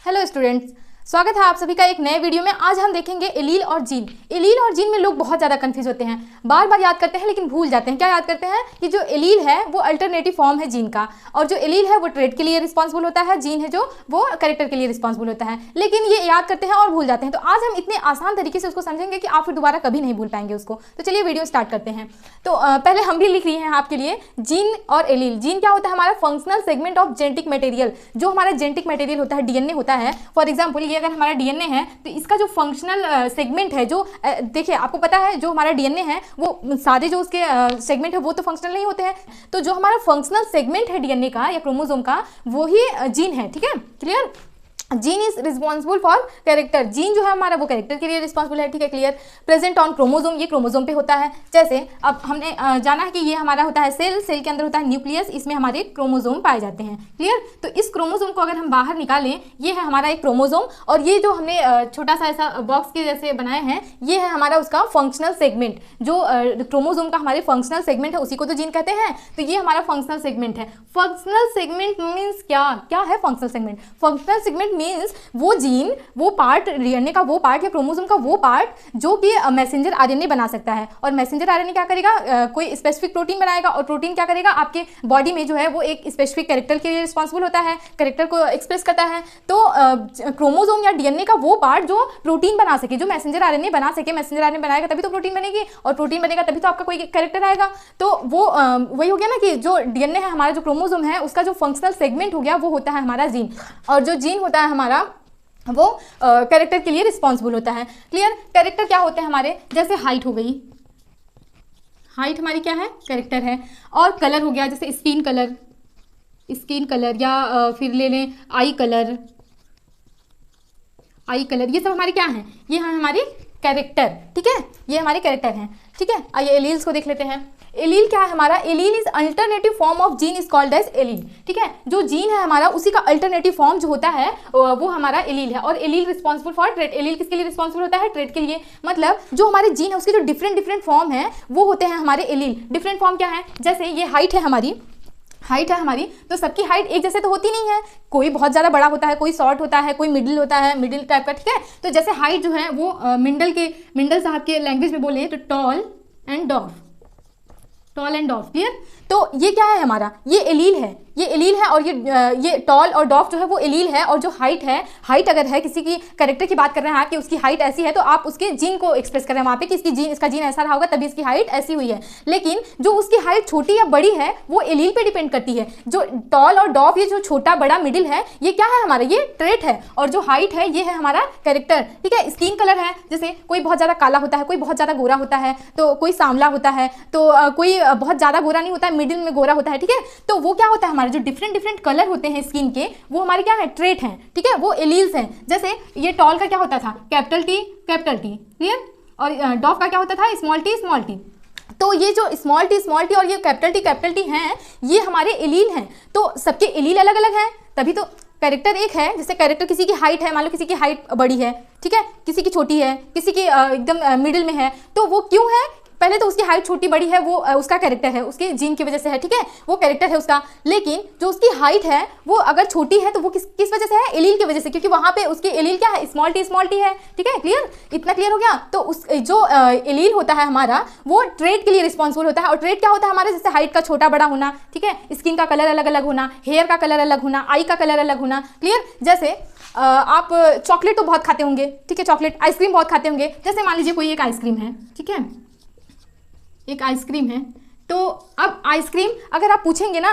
Hello students, स्वागत है आप सभी का एक नए वीडियो में। आज हम देखेंगे एलील और जीन। एलील और जीन में लोग बहुत ज़्यादा कंफ्यूज होते हैं, बार बार याद करते हैं लेकिन भूल जाते हैं। क्या याद करते हैं कि जो एलील है वो अल्टरनेटिव फॉर्म है जीन का, और जो एलील है वो ट्रेट के लिए रिस्पॉन्सिबल होता है, जीन है जो वो कैरेक्टर के लिए रिस्पॉन्सिबल होता है। लेकिन ये याद करते हैं और भूल जाते हैं। तो आज हम इतने आसान तरीके से उसको समझेंगे कि आप फिर दोबारा कभी नहीं भूल पाएंगे उसको। तो चलिए वीडियो स्टार्ट करते हैं। तो पहले हम भी लिख रही हैं आपके लिए जीन और एलील। जीन क्या होता है? हमारा functional segment of genetic material. जो हमारा जेनेटिक मटेरियल होता है, डीएनए होता है। फॉर एग्जाम्पल ये अगर हमारा डीएनए है तो इसका जो फंक्शनल सेगमेंट है, जो देखिए आपको पता है जो हमारा डीएनए है वो सारे जो उसके सेगमेंट है वो तो फंक्शनल नहीं होते हैं। तो जो हमारा फंक्शनल सेगमेंट है डीएनए का या क्रोमोसोम का वो ही जीन है। ठीक है, clear? Gene is responsible for character. Gene जो है हमारा वो कैरेक्टर के लिए रिस्पॉन्सिबल है। ठीक है, क्लियर? प्रेजेंट ऑन क्रोमोसोम, ये क्रोमोसोम पे होता है। जैसे अब हमने जाना है कि ये हमारा होता है सेल, सेल के अंदर होता है न्यूक्लियस, इसमें हमारे क्रोमोसोम पाए जाते हैं। क्लियर? तो इस क्रोमोसोम को अगर हम बाहर निकालें, ये है हमारा एक क्रोमोसोम, और ये जो हमने छोटा सा ऐसा बॉक्स के जैसे बनाए हैं, ये है हमारा उसका फंक्शनल सेगमेंट। जो क्रोमोसोम का हमारे फंक्शनल सेगमेंट है उसी को तो जीन कहते हैं। तो ये हमारा फंक्शनल सेगमेंट है। फंक्शनल सेगमेंट मीन्स क्या है functional segment? Functional segment means वो जीन, वो पार्ट, डीएनए का वो पार्ट या क्रोमोसोम का वो पार्ट जो कि मैसेंजर आरएनए बना सकता है। और मैसेंजर आरएनए क्या करेगा? कोई स्पेसिफिक प्रोटीन बनाएगा, और प्रोटीन क्या करेगा? आपके बॉडी में जो है वो एक स्पेसिफिक कैरेक्टर के लिए रिस्पॉन्सिबल होता है, कैरेक्टर को एक्सप्रेस करता है। तो क्रोमोसोम या डीएनए का वो पार्ट जो प्रोटीन बना सके, जो मैसेंजर आरएनए बना सके, मैसेंजर आरएनए बनाएगा तभी तो प्रोटीन बनेगी, और प्रोटीन बनेगा तभी तो आपका कोई कैरेक्टर आएगा। तो वो वही हो गया ना कि जो डीएनए है हमारा, जो क्रोमोसोम है उसका जो फंक्शनल सेगमेंट हो गया वो होता है हमारा जीन, और जो जीन होता है हमारा वो कैरेक्टर के लिए रिस्पॉन्सिबल होता है। क्लियर? कैरेक्टर क्या होते हैं हमारे? जैसे हाइट हो गई, हाइट हमारी क्या है? कैरेक्टर है। और कलर हो गया, जैसे स्किन कलर, स्किन कलर, या फिर ले लें आई कलर, आई कलर, ये सब हमारे क्या हैं? ये हैं हमारे कैरेक्टर। ठीक है, ये हमारे कैरेक्टर हैं। ठीक है, आइए एलील्स को देख लेते हैं। एलील क्या है हमारा? Allele is alternative form of gene is called as allele. ठीक है, जो जीन है हमारा उसी का अल्टरनेटिव फॉर्म जो होता है वो हमारा एलील है। और allele responsible for trait. Allele किसके लिए रिस्पॉन्सिबल होता है? ट्रेट के लिए। मतलब जो हमारे जीन है उसके जो डिफरेंट फॉर्म है वो होते हैं हमारे एलील। डिफरेंट फॉर्म क्या है? जैसे ये हाइट है हमारी, हाइट है हमारी, तो सबकी हाइट एक जैसे तो होती नहीं है। कोई बहुत ज़्यादा बड़ा होता है, कोई शॉर्ट होता है, कोई मिडिल होता है, मिडिल टाइप का। ठीक है, तो जैसे हाइट जो है वो मिंडल साहब के लैंग्वेज में बोले तो tall and dwarf, tall and dwarf. Clear? तो ये क्या है हमारा? ये एलील है, ये एलील है। और ये टॉल और डॉफ जो है वो एलील है। और जो हाइट है, हाइट अगर है किसी की कैरेक्टर की बात कर रहे हैं आप कि उसकी हाइट ऐसी है, तो आप उसके जीन को एक्सप्रेस कर रहे हैं वहाँ पे कि इसका जीन ऐसा रहा होगा तभी इसकी हाइट ऐसी हुई है। लेकिन जो उसकी हाइट छोटी या बड़ी है वो एलील पे डिपेंड करती है। जो टॉल और डॉफ, ये जो छोटा बड़ा मिडिल है, ये क्या है हमारा? ये ट्रेट है। और जो हाइट है ये है हमारा कैरेक्टर। ठीक है, स्किन कलर है, जैसे कोई बहुत ज़्यादा काला होता है, कोई बहुत ज़्यादा गोरा होता है, तो कोई सांवला होता है, तो कोई बहुत ज़्यादा गोरा नहीं होता है, मिडिल में गोरा होता है। ठीक है, तो वो क्या होता है हमारे जो डिफरेंट कलर होते हैं स्किन के, वो हमारे क्या है? ट्रेट हैं। ठीक है, वो एलील्स हैं। जैसे ये टॉल का क्या होता था? Capital T, capital T. Clear? और डॉफ का क्या होता था? Small T, small T. तो ये जो स्मॉल टी और ये कैपिटल टी हैं, ये हमारे एलील हैं। तो सबके एलील अलग अलग हैं, तभी तो कैरेक्टर एक है। जैसे कैरेक्टर किसी की हाइट है, मान लो किसी की हाइट बड़ी है, ठीक है, किसी की छोटी है, किसी की एकदम मिडिल में है। तो वो क्यों है? पहले तो उसकी हाइट छोटी बड़ी है, वो उसका कैरेक्टर है, उसके जीन की वजह से है। ठीक है, वो कैरेक्टर है उसका। लेकिन जो उसकी हाइट है वो अगर छोटी है तो वो किस वजह से है? एलील की वजह से, क्योंकि वहाँ पे उसकी एलील क्या है? स्मॉल टी है। ठीक है, क्लियर? इतना क्लियर हो गया? तो उस जो एलील होता है हमारा वो ट्रेट के लिए रिस्पॉन्सिबल होता है। और ट्रेट क्या होता है हमारे? जैसे हाइट का छोटा बड़ा होना, ठीक है, स्किन का कलर अलग अलग होना, हेयर का कलर अलग होना, आई का कलर अलग होना। क्लियर? जैसे आप चॉकलेट तो बहुत खाते होंगे, ठीक है, चॉकलेट, आइसक्रीम बहुत खाते होंगे। जैसे मान लीजिए कोई एक आइसक्रीम है, ठीक है, एक आइसक्रीम है। तो अब आइसक्रीम अगर आप पूछेंगे ना,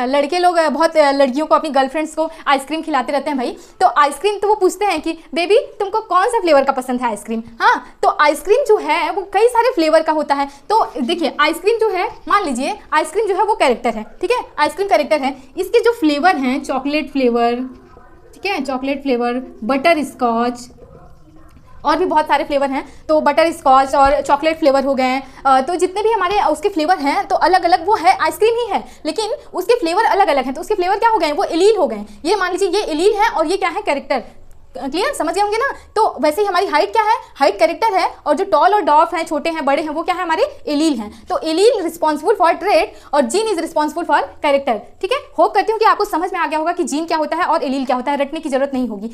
लड़के लोग बहुत लड़कियों को, अपनी गर्लफ्रेंड्स को आइसक्रीम खिलाते रहते हैं भाई। तो आइसक्रीम तो वो पूछते हैं कि बेबी तुमको कौन सा फ्लेवर का पसंद है आइसक्रीम? हाँ, तो आइसक्रीम जो है वो कई सारे फ्लेवर का होता है। तो देखिए आइसक्रीम जो है, मान लीजिए आइसक्रीम जो है वो कैरेक्टर है। ठीक है, आइसक्रीम कैरेक्टर है। इसके जो फ्लेवर हैं, चॉकलेट फ्लेवर, ठीक है, चॉकलेट फ्लेवर, बटर स्कॉच, और भी बहुत सारे फ्लेवर हैं। तो बटर स्कॉच और चॉकलेट फ्लेवर हो गए। तो जितने भी हमारे उसके फ्लेवर हैं तो अलग अलग, वो है आइसक्रीम ही है, लेकिन उसके फ्लेवर अलग अलग हैं। तो उसके फ्लेवर क्या हो गए? वो एलील हो गए। ये मान लीजिए ये एलील है और ये क्या है? कैरेक्टर। क्लियर, समझ गए होंगे ना। तो वैसे ही हमारी हाइट क्या है, हाइट कैरेक्टर है, और जो टॉल और डॉफ हैं, छोटे हैं बड़े हैं, वो क्या है हमारे एलील हैं। तो एलील रिस्पॉन्सिबल फॉर ट्रेट और gene is responsible for character. ठीक है, होप करती हूँ कि आपको समझ में आ गया होगा कि जीन क्या होता है और एलील क्या होता है, रटने की जरूरत नहीं होगी।